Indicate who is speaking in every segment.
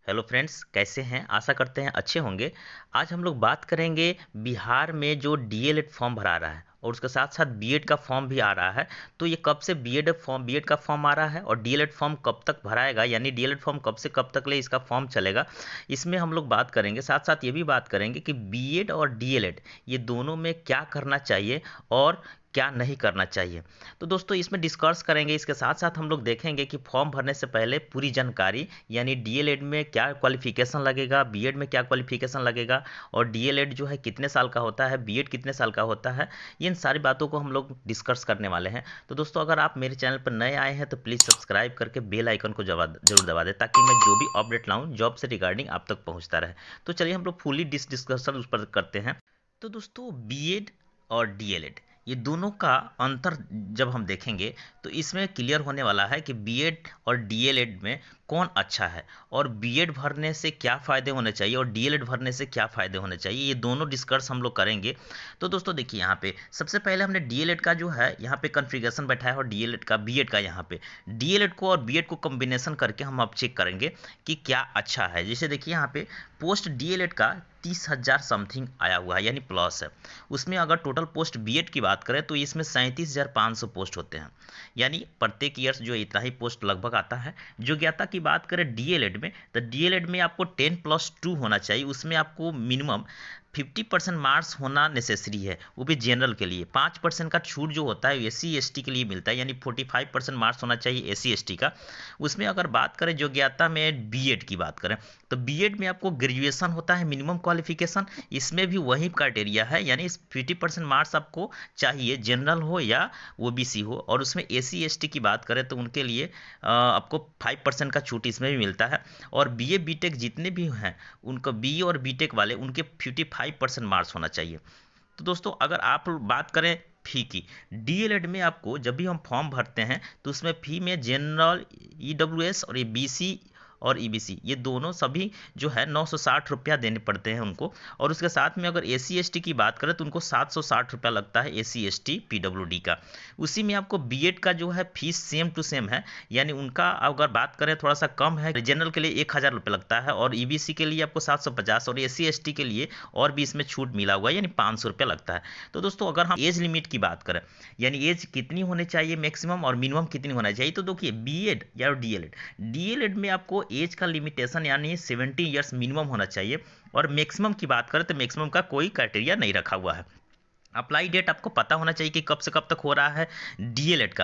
Speaker 1: Hello friends, कैसे हैं? आशा करते हैं अच्छे होंगे। आज हम लोग बात करेंगे बिहार में जो डीएलएड फॉर्म भरा रहा है और उसके साथ साथ बीएड का फॉर्म भी आ रहा है। तो ये कब से बीएड का फॉर्म आ रहा है और डीएलएड फॉर्म कब तक भराएगा, यानी डीएलएड फॉर्म कब से कब तक ले इसका फॉर्म चलेगा, इसमें हम लोग बात करेंगे। साथ साथ ये भी बात करेंगे कि बीएड और डीएलएड ये दोनों में क्या करना चाहिए और क्या नहीं करना चाहिए। तो दोस्तों इसमें डिस्कस करेंगे। इसके साथ साथ हम लोग देखेंगे कि फॉर्म भरने से पहले पूरी जानकारी, यानी डीएलएड में क्या क्वालिफिकेशन लगेगा, बीएड में क्या क्वालिफिकेशन लगेगा और डीएलएड जो है कितने साल का होता है, बीएड कितने साल का होता है, इन सारी बातों को हम लोग डिस्कस करने वाले हैं। तो दोस्तों अगर आप मेरे चैनल पर नए आए हैं तो प्लीज़ सब्सक्राइब करके बेल आइकन को जरूर दबा दें, ताकि मैं जो भी अपडेट लाऊं जॉब से रिगार्डिंग आप तक पहुंचता रहे। तो चलिए हम लोग फुली डिस्कशन उस पर करते हैं। तो दोस्तों बीएड और डीएलएड ये दोनों का अंतर जब हम देखेंगे तो इसमें क्लियर होने वाला है कि बीएड और डीएलएड में कौन अच्छा है और बीएड भरने से क्या फ़ायदे होने चाहिए और डीएलएड भरने से क्या फ़ायदे होने चाहिए, ये दोनों डिस्कस हम लोग करेंगे। तो दोस्तों देखिए, यहाँ पे सबसे पहले हमने डीएलएड का जो है यहाँ पे कॉन्फ़िगरेशन बैठाया और डीएलएड का बीएड का, यहाँ पे डीएलएड को और बीएड को कॉम्बिनेशन करके हम अब चेक करेंगे कि क्या अच्छा है। जैसे देखिए यहाँ पे पोस्ट डीएलएड का 30,000 समथिंग आया हुआ है, यानी प्लस है। उसमें अगर टोटल पोस्ट बीएड की बात करें तो इसमें 37,500 पोस्ट होते हैं, यानी प्रत्येक ईयर्स जो इतना ही पोस्ट लगभग आता है। योग्यता की बात करें डीएलएड में, तो डीएलएड में आपको 10+2 होना चाहिए। उसमें आपको मिनिमम 50% मार्क्स होना नेसेसरी है, वो भी जनरल के लिए। 5% का छूट जो होता है एससी एसटी के लिए मिलता है, यानी 45% मार्क्स होना चाहिए एससी एसटी का। उसमें अगर बात करें योग्यता में बीएड की बात करें तो बीएड में आपको ग्रेजुएशन होता है मिनिमम क्वालिफिकेशन, इसमें भी वही क्राइटेरिया है, यानी 50% मार्क्स आपको चाहिए, जनरल हो या ओबीसी हो। और उसमें एससी एसटी की बात करें तो उनके लिए आपको 5% का छूट इसमें भी मिलता है। और बीए बीटेक जितने भी हैं उनको, बीए और बीटेक वाले, उनके 55% मार्क्स होना चाहिए। तो दोस्तों अगर आप बात करें फी की, डीएलएड में आपको जब भी हम फॉर्म भरते हैं तो उसमें फी में जनरल, ईडब्ल्यूएस और बीसी और ईबीसी ये दोनों सभी जो है 960 रुपया देने पड़ते हैं उनको। और उसके साथ में अगर एससी एसटी की बात करें तो उनको 760 रुपया लगता है एससी एसटी पीडब्ल्यूडी का। उसी में आपको बीएड का जो है फीस सेम टू सेम है, यानी उनका अगर बात करें थोड़ा सा कम है। जनरल के लिए 1,000 रुपये लगता है और ईबीसी के लिए आपको 750 और एससी एसटी के लिए और भी इसमें छूट मिला हुआ है, यानी 500 रुपया लगता है। तो दोस्तों अगर हम एज लिमिट की बात करें, यानी एज कितनी होनी चाहिए मैक्सिमम और मिनिमम कितनी होना चाहिए, तो देखिए बीएड या डीएलएड, डीएलएड में आपको एज का लिमिटेशन यानी 70 ईयर्स मिनिमम होना चाहिए। और मैक्सिमम की बात करें तो मैक्सिमम का कोई क्राइटेरिया नहीं रखा हुआ है। अप्लाई डेट आपको पता होना चाहिए कि कब से कब तक हो रहा है डीएलएड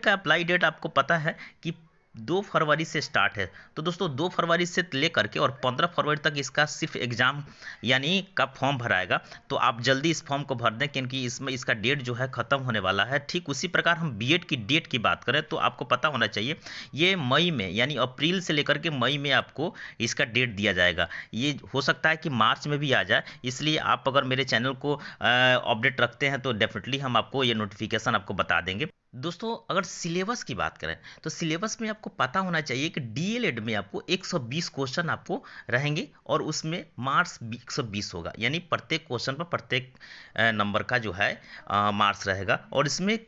Speaker 1: का अप्लाई डेट आपको पता है कि 2 फरवरी से स्टार्ट है। तो दोस्तों 2 फरवरी से लेकर के और 15 फरवरी तक इसका सिर्फ एग्ज़ाम यानी का फॉर्म भराएगा। तो आप जल्दी इस फॉर्म को भर दें, क्योंकि इसमें इसका डेट जो है ख़त्म होने वाला है। ठीक उसी प्रकार हम बीएड की डेट की बात करें तो आपको पता होना चाहिए ये मई में, यानी अप्रैल से लेकर के मई में आपको इसका डेट दिया जाएगा। ये हो सकता है कि मार्च में भी आ जाए, इसलिए आप अगर मेरे चैनल को अपडेट रखते हैं तो डेफिनेटली हम आपको ये नोटिफिकेशन आपको बता देंगे। दोस्तों अगर सिलेबस की बात करें तो सिलेबस में आपको पता होना चाहिए कि डीएलएड में आपको 120 क्वेश्चन आपको रहेंगे और उसमें मार्क्स 120 होगा, यानी प्रत्येक क्वेश्चन पर प्रत्येक नंबर का जो है मार्क्स रहेगा। और इसमें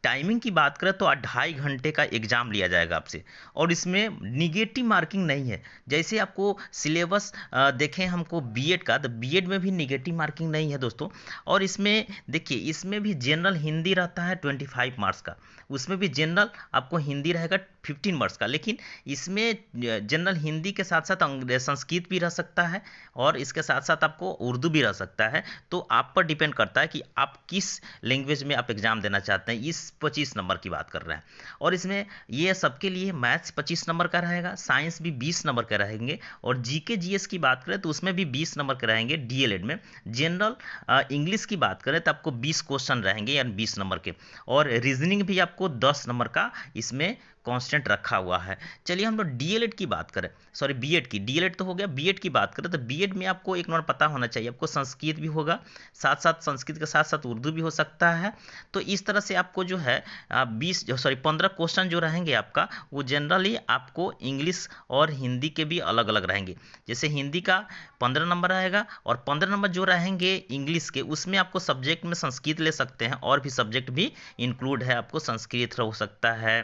Speaker 1: टाइमिंग की बात करें तो 2.5 घंटे का एग्जाम लिया जाएगा आपसे। और इसमें निगेटिव मार्किंग नहीं है, जैसे आपको सिलेबस देखें हमको बीएड का, तो बीएड में भी निगेटिव मार्किंग नहीं है दोस्तों। और इसमें देखिए, इसमें भी जनरल हिंदी रहता है 25 मार्क्स का, उसमें भी जनरल आपको हिंदी रहेगा 15 मार्क्स का। लेकिन इसमें जनरल हिंदी के साथ साथ संस्कृत भी रह सकता है और इसके साथ साथ आपको उर्दू भी रह सकता है। तो आप पर डिपेंड करता है कि आप किस लैंग्वेज में आप एग्जाम देना चाहते हैं। इस 25 नंबर की बात कर रहे हैं। और इसमें ये सबके लिए मैथ्स 25 नंबर का रहेगा, साइंस भी 20 नंबर के रहेंगे और जीके जीएस की बात करें तो उसमें भी 20 नंबर के रहेंगे डीएलएड में। जनरल इंग्लिश की बात करें तो आपको 20 क्वेश्चन रहेंगे, यानी 20 नंबर के। और रीजनिंग भी आपको 10 नंबर का इसमें कांस्टेंट रखा हुआ है। चलिए हम लोग डीएलएड की बात करें, सॉरी बीएड की, डीएलएड तो हो गया, बीएड की बात करें तो बीएड में आपको एक नंबर पता होना चाहिए, आपको संस्कृत भी होगा, साथ साथ संस्कृत के साथ साथ उर्दू भी हो सकता है। तो इस तरह से आपको जो है 15 क्वेश्चन जो रहेंगे आपका, वो जनरली आपको इंग्लिश और हिंदी के भी अलग अलग रहेंगे। जैसे हिंदी का 15 नंबर रहेगा और 15 नंबर जो रहेंगे इंग्लिश के, उसमें आपको सब्जेक्ट में संस्कृत ले सकते हैं और भी सब्जेक्ट भी इंक्लूड है, आपको संस्कृत हो सकता है,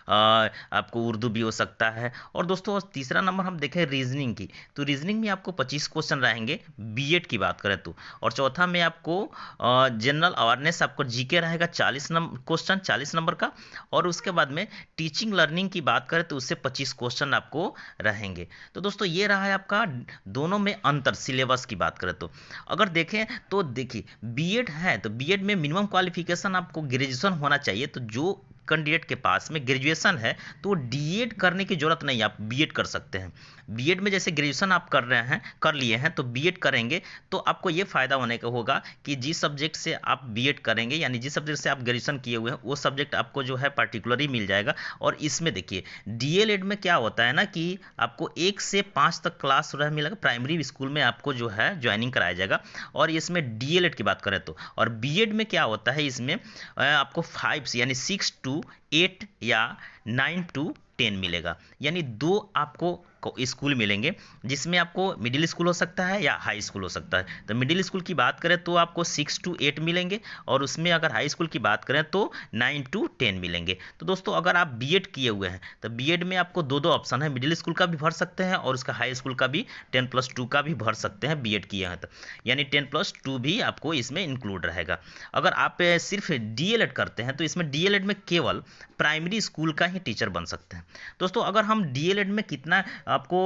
Speaker 1: आपको उर्दू भी हो सकता है। और दोस्तों तीसरा नंबर हम देखें रीजनिंग की, तो रीजनिंग में आपको 25 क्वेश्चन रहेंगे बीएड की बात करें तो। और चौथा में आपको जनरल अवेयरनेस, आपको जीके रहेगा 40 नंबर क्वेश्चन, 40 नंबर का। और उसके बाद में टीचिंग लर्निंग की बात करें तो उससे 25 क्वेश्चन आपको रहेंगे। तो दोस्तों ये रहा है आपका दोनों में अंतर सिलेबस की बात करें तो। अगर देखें तो देखिए बीएड है तो बीएड में मिनिमम क्वालिफिकेशन आपको ग्रेजुएशन होना चाहिए। तो जो कैंडिडेट के पास में ग्रेजुएशन है तो डीएड करने की जरूरत नहीं, आप बीएड कर सकते हैं। बीएड में जैसे ग्रेजुएशन आप कर रहे हैं, कर लिए हैं, तो बीएड करेंगे तो आपको ये फायदा होने का होगा कि जिस सब्जेक्ट से आप बीएड करेंगे यानी जिस सब्जेक्ट से आप ग्रेजुएशन किए हुए हैं वो सब्जेक्ट आपको जो है पर्टिकुलरली मिल जाएगा। और इसमें देखिए डीएलएड में क्या होता है ना कि आपको 1 से 5 तक क्लास जो है मिलेगा, प्राइमरी स्कूल में आपको जो है ज्वाइनिंग कराया जाएगा। और इसमें डीएलएड की बात करें तो, और बीएड में क्या होता है इसमें आपको 5 यानी 6 to 8 या 9 to 10 मिलेगा, यानी दो आपको स्कूल मिलेंगे जिसमें आपको मिडिल स्कूल हो सकता है या हाई स्कूल हो सकता है। तो मिडिल स्कूल की बात करें तो आपको 6 to 8 मिलेंगे, और उसमें अगर हाई स्कूल की बात करें तो 9 to 10 मिलेंगे। तो दोस्तों अगर आप बीएड किए हुए हैं तो बीएड में आपको दो दो ऑप्शन है, मिडिल स्कूल का भी भर सकते हैं और उसका हाई स्कूल का भी 10+2 का भी भर सकते हैं बीएड किए हैं तो, यानी 10+2 भी आपको इसमें इंक्लूड रहेगा। अगर आप सिर्फ डीएलएड करते हैं तो इसमें डीएलएड में केवल प्राइमरी स्कूल का ही टीचर बन सकते हैं। दोस्तों अगर हम डीएलएड में कितना आपको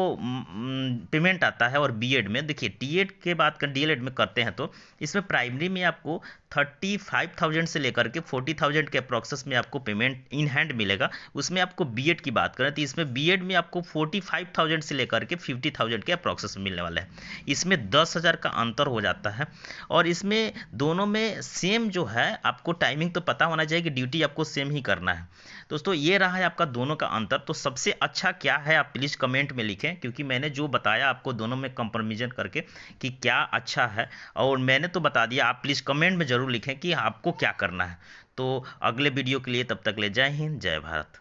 Speaker 1: पेमेंट आता है और बीएड में देखिए, डीएड के बाद का डीएलएड में करते हैं तो इसमें प्राइमरी में आपको 35,000 से लेकर के 40,000 के अप्रोक्सेस में आपको पेमेंट इन हैंड मिलेगा। उसमें आपको बीएड की बात करें तो इसमें बीएड में आपको 45,000 से लेकर के 50,000 के अप्रोक्सेस मिलने वाला है। इसमें 10,000 का अंतर हो जाता है। और इसमें दोनों में सेम जो है आपको टाइमिंग तो पता होना चाहिए कि ड्यूटी आपको सेम ही करना है। दोस्तों ये रहा है आपका दोनों का अंतर। तो सबसे अच्छा क्या है आप प्लीज़ कमेंट में लिखें, क्योंकि मैंने जो बताया आपको दोनों में कंपैरिजन करके कि क्या अच्छा है और मैंने तो बता दिया, आप प्लीज़ कमेंट में ज़रूर लिखें कि आपको क्या करना है। तो अगले वीडियो के लिए तब तक ले जय हिंद जय भारत।